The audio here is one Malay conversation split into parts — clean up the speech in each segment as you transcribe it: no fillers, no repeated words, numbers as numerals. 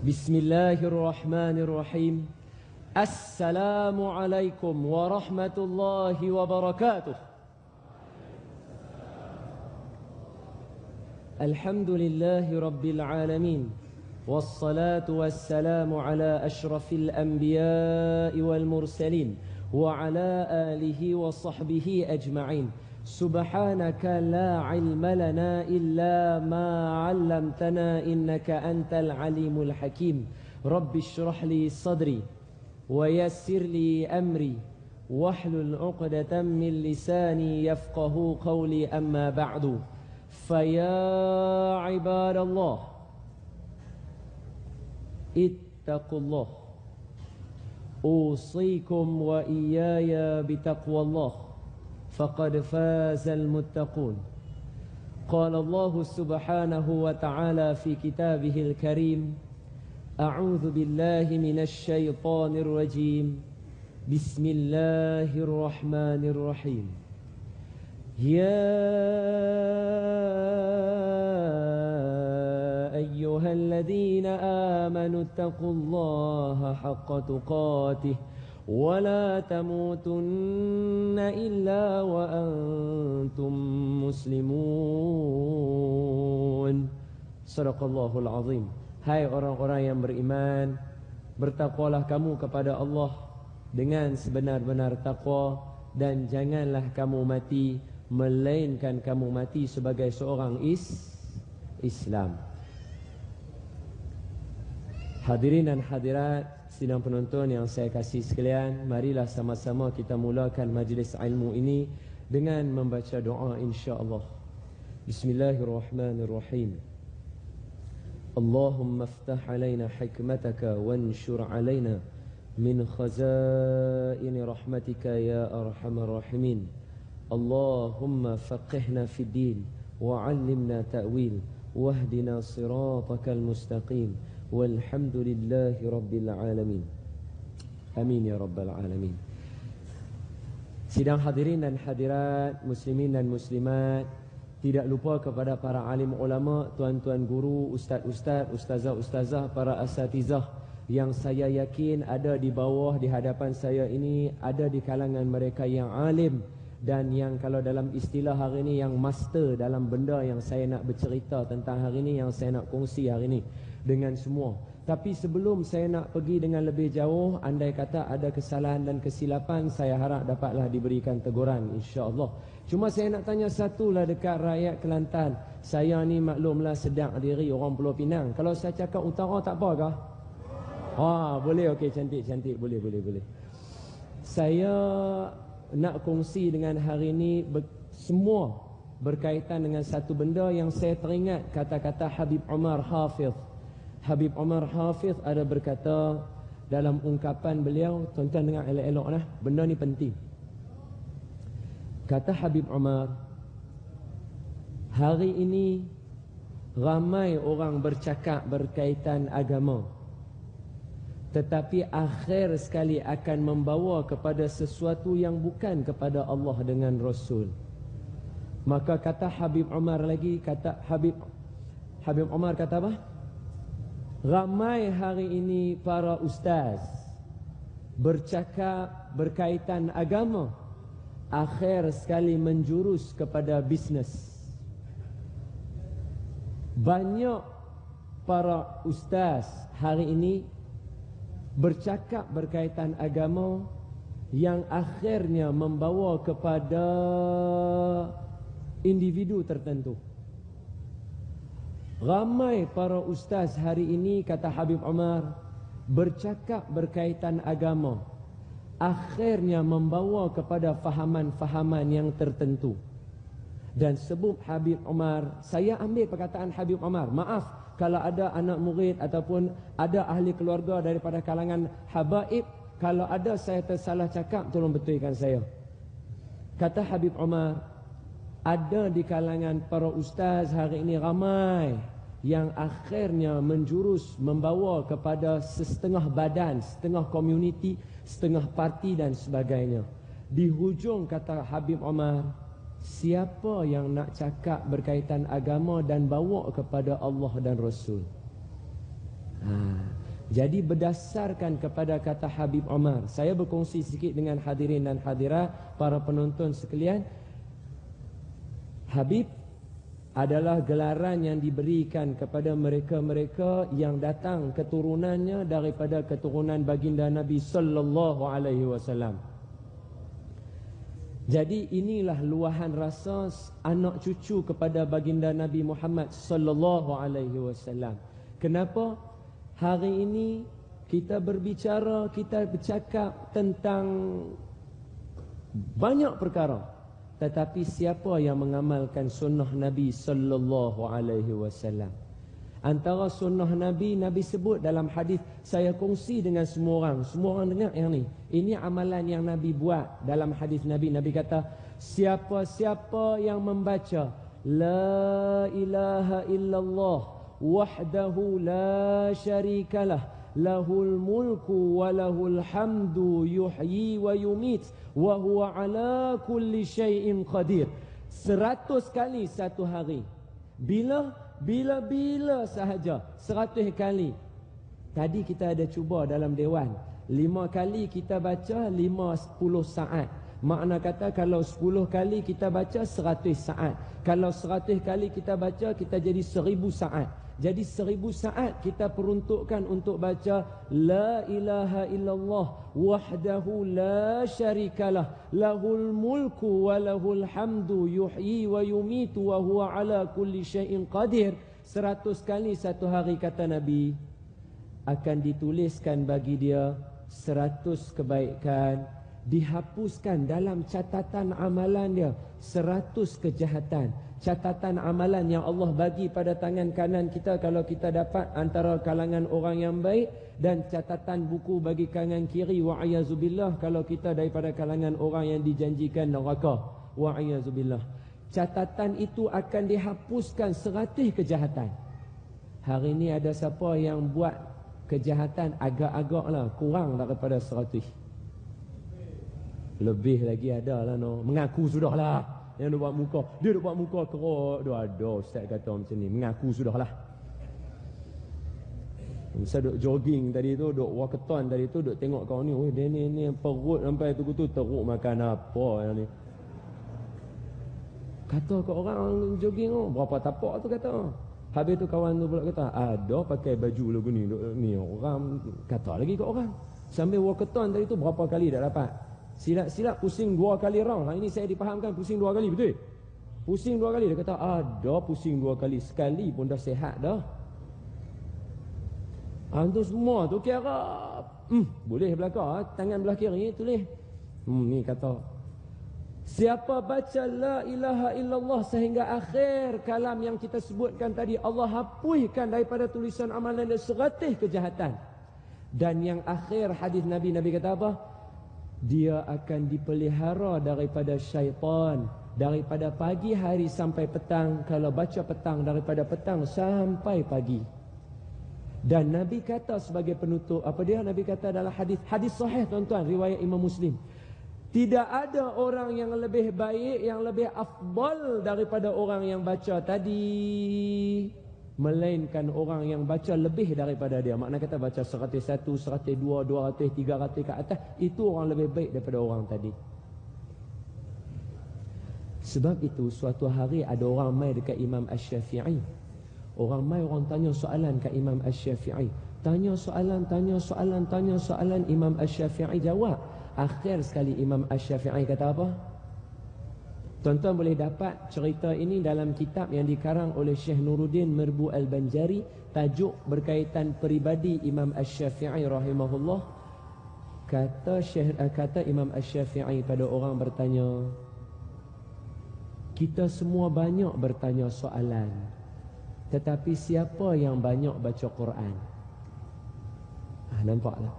Bismillahirrahmanirrahim. Assalamualaikum warahmatullahi wabarakatuh. Alhamdulillahi rabbil alamin. Wassalatu wassalamu ala ashrafil anbiya'i wal mursalin wa ala alihi wa sahbihi ajma'in. Subhanaka la ilma lana illa ma 'allamtana innaka antal alimul hakim. Rabbi shrah li sadri wa yassir li amri wahlul 'uqdatam min lisani yafqahu qawli, amma ba'du. Faya ibadallah, ittaqullah, usikum wa iyaya bitaqwallah, faqad fazal muttaqun. Qala Allah subhanahu wa ta'ala fi kitabihil karim, a'udzu billahi minasy syaithanir rajim. Bismillahirrahmanirrahim. Ya ayyuhalladzina amanu taqullaha haqqa tuqatih ولا تموتن إلا وأنتم مسلمون. Sadaqallahul azim. Hai orang-orang yang beriman, bertakwalah kamu kepada Allah dengan sebenar-benar takwa, dan janganlah kamu mati melainkan kamu mati sebagai seorang Islam. Hadirin dan hadirat, sidang penonton yang saya kasih sekalian, marilah sama-sama kita mulakan majlis ilmu ini dengan membaca doa insya-Allah. Bismillahirrahmanirrahim. Allahumma iftah alaina hikmataka wanshur alaina min khazaini rahmatika ya arhamar rahimin. Allahumma faqihna fid din wa 'allimna ta'wil wahdina siratakal mustaqim. Walhamdulillahi rabbil alamin. Amin ya rabbal alamin. Sidang hadirin dan hadirat, muslimin dan muslimat, tidak lupa kepada para alim ulama, tuan-tuan guru, ustaz-ustaz, ustazah-ustazah, para asatizah yang saya yakin ada di bawah di hadapan saya ini, ada di kalangan mereka yang alim dan yang kalau dalam istilah hari ini yang master dalam benda yang saya nak bercerita tentang hari ini, yang saya nak kongsi hari ini dengan semua. Tapi sebelum saya nak pergi dengan lebih jauh, andai kata ada kesalahan dan kesilapan, saya harap dapatlah diberikan teguran insya-Allah. Cuma saya nak tanya satulah dekat rakyat Kelantan. Saya ni maklumlah sedang diri orang Pulau Pinang. Kalau saya cakap utara tak apa kah? Boleh, okey, cantik, boleh. Saya nak kongsi dengan hari ini semua berkaitan dengan satu benda yang saya teringat kata-kata Habib Umar Hafiz. Habib Umar Hafiz ada berkata dalam ungkapan beliau, tuan-tuan dengar elok-elok lah, benda ni penting. Kata Habib Umar, hari ini ramai orang bercakap berkaitan agama, tetapi akhir sekali akan membawa kepada sesuatu yang bukan kepada Allah dengan Rasul. Maka kata Habib Umar lagi, kata Habib Umar kata apa? Ramai hari ini para ustaz bercakap berkaitan agama, akhir sekali menjurus kepada bisnes. Banyak para ustaz hari ini bercakap berkaitan agama yang akhirnya membawa kepada individu tertentu. Ramai para ustaz hari ini, kata Habib Umar, bercakap berkaitan agama, akhirnya membawa kepada fahaman-fahaman yang tertentu. Dan sebut Habib Umar, saya ambil perkataan Habib Umar, maaf kalau ada anak murid ataupun ada ahli keluarga daripada kalangan habaib, kalau ada saya tersalah cakap, tolong betulkan saya. Kata Habib Umar, ada di kalangan para ustaz hari ini ramai yang akhirnya menjurus membawa kepada setengah badan, setengah komuniti, setengah parti dan sebagainya. Di hujung kata Habib Umar, siapa yang nak cakap berkaitan agama dan bawa kepada Allah dan Rasul? Jadi berdasarkan kepada kata Habib Omar, saya berkongsi sikit dengan hadirin dan hadirat, para penonton sekalian. Habib adalah gelaran yang diberikan kepada mereka-mereka yang datang keturunannya daripada keturunan baginda Nabi sallallahu alaihi wasallam. Jadi inilah luahan rasa anak cucu kepada baginda Nabi Muhammad sallallahu alaihi wasallam. Kenapa hari ini kita berbicara, kita bercakap tentang banyak perkara, tetapi siapa yang mengamalkan sunnah Nabi sallallahu alaihi wasallam? Antara sunnah Nabi, Nabi sebut dalam hadis, saya kongsi dengan semua orang. Semua orang dengar yang ni. Ini amalan yang Nabi buat dalam hadis Nabi. Nabi kata, siapa-siapa yang membaca La ilaha illallah wahdahu la syarikalah lahul mulku wa lahul hamdu yuhyi wa yumit wa huwa ala kulli syai'in qadir. 100 kali satu hari. Bila sahaja 100 kali. Tadi kita ada cuba dalam dewan, 5 kali kita baca 10 saat. Makna kata kalau 10 kali kita baca 100 saat. Kalau 100 kali kita baca, kita jadi 1000 saat. Jadi 1000 saat kita peruntukkan untuk baca La ilaha illallah wahdahu la syarikalah lahul mulku wa lahul hamdu yuhyi wa yumitu wa huwa ala kulli syai'in qadir. 100 kali satu hari, kata Nabi, akan dituliskan bagi dia 100 kebaikan, dihapuskan dalam catatan amalan dia 100 kejahatan. Catatan amalan yang Allah bagi pada tangan kanan kita kalau kita dapat antara kalangan orang yang baik, dan catatan buku bagi kanan kiri wa'ayazubillah kalau kita daripada kalangan orang yang dijanjikan neraka wa'ayazubillah. Catatan itu akan dihapuskan 100 kejahatan. Hari ini ada siapa yang buat kejahatan agak-agak lah kurang daripada 100? Lebih lagi ada lah, no. Mengaku sudah lah. Yang dia buat muka, dia buat muka kerok. Ada ustaz kata macam ni, mengaku sudah lah. Saya duk jogging tadi tu, duk walkathon tadi tu, duk tengok kau ni, oh dia ni perut sampai tu teruk makan apa yang ni. Kata ke orang jogging tu, berapa tapak tu kata. Habis tu kawan tu pula kata, ada pakai baju lagu ni orang kata lagi ke orang. Sambil walkathon tadi tu berapa kali dah dapat. Silap-silap pusing 2 kali round. Ini saya dipahamkan pusing 2 kali, betul? Pusing 2 kali. Dia kata ada pusing 2 kali. Sekali pun dah sihat dah. Antus semua tu kira boleh belakang, tangan belah kiri tulis. Ni kata, siapa baca la ilaha illallah sehingga akhir kalam yang kita sebutkan tadi, Allah hapuskan daripada tulisan amalan dia 100 kejahatan. Dan yang akhir hadis Nabi kata apa? Dia akan dipelihara daripada syaitan daripada pagi hari sampai petang. Kalau baca petang, daripada petang sampai pagi. Dan Nabi kata sebagai penutup, apa dia? Nabi kata dalam hadis sahih tuan-tuan, riwayat Imam Muslim, tidak ada orang yang lebih baik, yang lebih afdal daripada orang yang baca tadi, melainkan orang yang baca lebih daripada dia. Makna kata baca 101, 102, 200, 300 ke atas, itu orang lebih baik daripada orang tadi. Sebab itu suatu hari ada orang mai dekat Imam Asy-Syafi'i. Orang tanya soalan ke Imam Asy-Syafi'i. Tanya soalan, Imam Asy-Syafi'i jawab. Akhir sekali Imam Asy-Syafi'i kata apa? Tuan-tuan boleh dapat cerita ini dalam kitab yang dikarang oleh Syekh Nuruddin Mirbu Al-Banjari, tajuk berkaitan peribadi Imam Asy-Syafi'i rahimahullah. Kata Imam Asy-Syafi'i pada orang bertanya, kita semua banyak bertanya soalan, tetapi siapa yang banyak baca Quran? Nampaklah.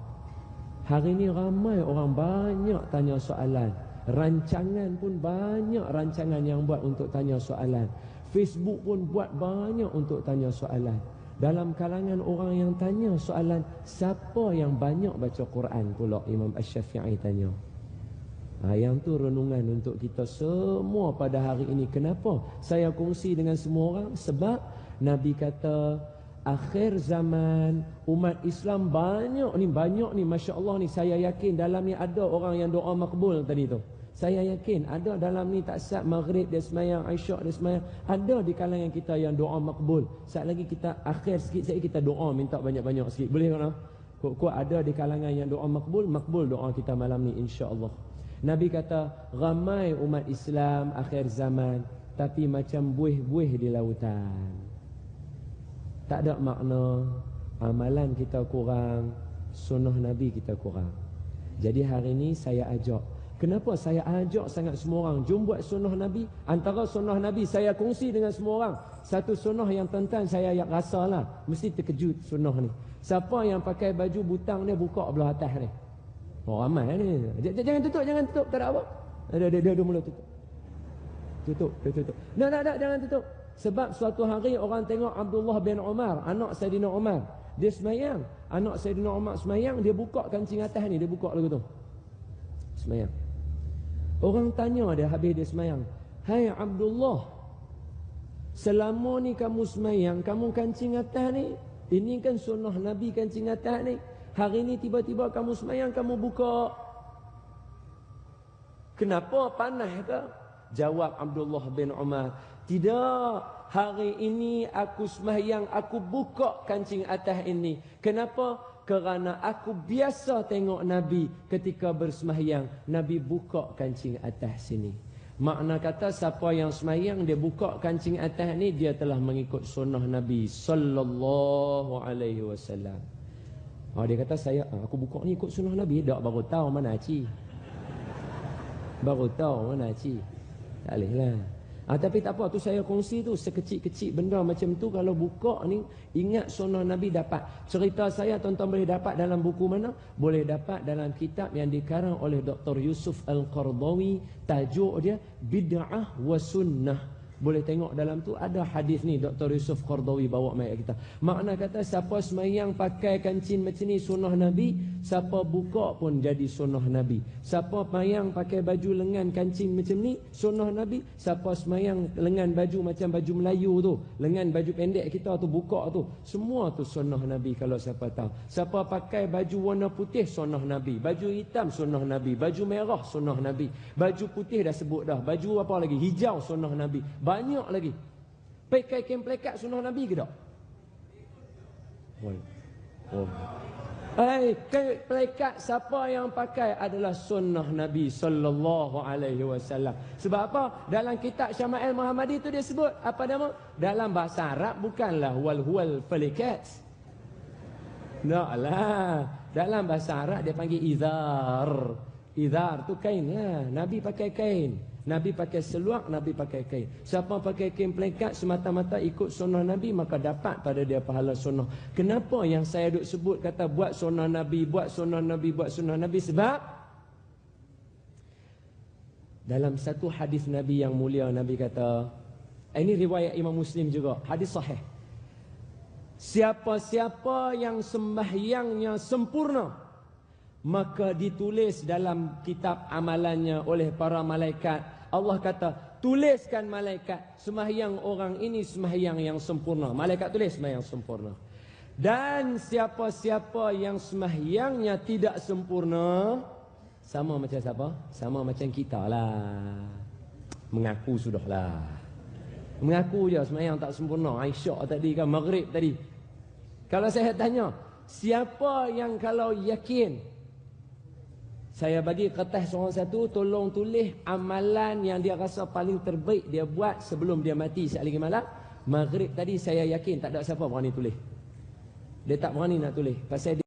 Hari ini ramai orang banyak tanya soalan. Rancangan pun banyak rancangan yang buat untuk tanya soalan. Facebook pun buat banyak untuk tanya soalan. Dalam kalangan orang yang tanya soalan, siapa yang banyak baca Quran pula? Imam Asy-Syafi'i tanya. Yang tu renungan untuk kita semua pada hari ini. Kenapa saya kongsi dengan semua orang? Sebab Nabi kata, akhir zaman umat Islam banyak ni, Masya Allah ni, saya yakin dalam ni ada orang yang doa makbul tadi tu. Saya yakin ada dalam ni tak sat maghrib dia semayang, isyak dia semayang. Ada di kalangan kita yang doa makbul. Saat lagi kita akhir sikit saya kita doa minta banyak-banyak sikit. Boleh tak? Kok ada di kalangan yang doa makbul doa kita malam ni insya-Allah. Nabi kata ramai umat Islam akhir zaman tapi macam buih-buih di lautan. Tak ada makna, amalan kita kurang, sunnah Nabi kita kurang. Jadi hari ini saya ajak. Kenapa saya ajak sangat semua orang? Jom buat sunnah Nabi. Antara sunnah Nabi saya kongsi dengan semua orang. Satu sunnah yang tuan-tuan saya rasalah mesti terkejut sunnah ni. Siapa yang pakai baju butang dia buka belah atas ni? Oh ramai ni. Jangan tutup, tak ada apa. Dia mula tutup. Tutup. Tak, jangan tutup. Sebab suatu hari orang tengok Abdullah bin Umar, anak Saidina Umar, dia semayang. Anak Saidina Umar semayang, dia buka kancing atas ni, dia buka lagu tu. Semayang. Orang tanya dia habis dia semayang, "Hai Abdullah, selama ni kamu semayang, kamu kancing atas ni, ini kan sunnah Nabi kancing atas ni. Hari ni tiba-tiba kamu semayang, kamu buka. Kenapa, panas ke?" Jawab Abdullah bin Umar, "Tidak, hari ini aku semayang, aku buka kancing atas ini. Kenapa? Kerana aku biasa tengok Nabi ketika bersemayang, Nabi buka kancing atas sini." Makna kata siapa yang semayang dia buka kancing atas ni, dia telah mengikut sunnah Nabi sallallahu alaihi wasallam. Dia kata aku buka ni ikut sunnah Nabi. Tak, baru tahu mana aci. Baru tahu mana aci. Tak boleh lah. Tapi tak apa, tu saya kongsi tu sekecil-kecil benda macam tu. Kalau buka ni ingat sunnah Nabi dapat. Cerita saya tuan-tuan boleh dapat dalam buku mana? Boleh dapat dalam kitab yang dikarang oleh Dr. Yusuf Al-Qardawi. Tajuk dia Bid'ah wa Sunnah. Boleh tengok dalam tu ada hadis ni Dr. Yusuf Qardawi bawa mai kita. Makna kata siapa semayang pakai kancing macam ni sunnah Nabi, siapa buka pun jadi sunnah Nabi. Siapa semayang pakai baju lengan kancing macam ni sunnah Nabi, siapa semayang lengan baju macam baju Melayu tu, lengan baju pendek kita tu buka tu, semua tu sunnah Nabi kalau siapa tahu. Siapa pakai baju warna putih sunnah Nabi, baju hitam sunnah Nabi, baju merah sunnah Nabi, baju putih dah sebut dah, baju apa lagi, hijau sunnah Nabi. Banyak lagi. Pakai kain plekat sunnah Nabi ke tak? Kain plekat siapa yang pakai adalah sunnah Nabi sallallahu alaihi wasallam. Sebab apa? Dalam kitab Syama'il Muhammadi tu dia sebut apa nama? Dalam bahasa Arab bukanlah huwal plekat. Taklah. Dalam bahasa Arab dia panggil izar. Izar tu kain lah. Nabi pakai kain. Nabi pakai seluar, Nabi pakai kain. Siapa pakai kain plekat semata-mata ikut sunnah Nabi, maka dapat pada dia pahala sunnah. Kenapa yang saya duk sebut kata buat sunnah Nabi, buat sunnah Nabi, buat sunnah Nabi? Sebab dalam satu hadis Nabi yang mulia, Nabi kata, ini riwayat Imam Muslim juga, hadis sahih. Siapa-siapa yang sembahyangnya sempurna, maka ditulis dalam kitab amalannya oleh para malaikat. Allah kata, tuliskan malaikat, sembahyang orang ini sembahyang yang sempurna. Malaikat tulis sembahyang sempurna. Dan siapa-siapa yang sembahyangnya tidak sempurna, sama macam siapa? Sama macam kita lah. Mengaku sudahlah. Mengaku je sembahyang tak sempurna. Isyak tadi kan, maghrib tadi. Kalau saya tanya, siapa yang kalau yakin, saya bagi kertas seorang satu, tolong tulis amalan yang dia rasa paling terbaik dia buat sebelum dia mati sekali lagi malam. Maghrib tadi saya yakin tak ada siapa berani tulis. Dia tak berani nak tulis. Pasal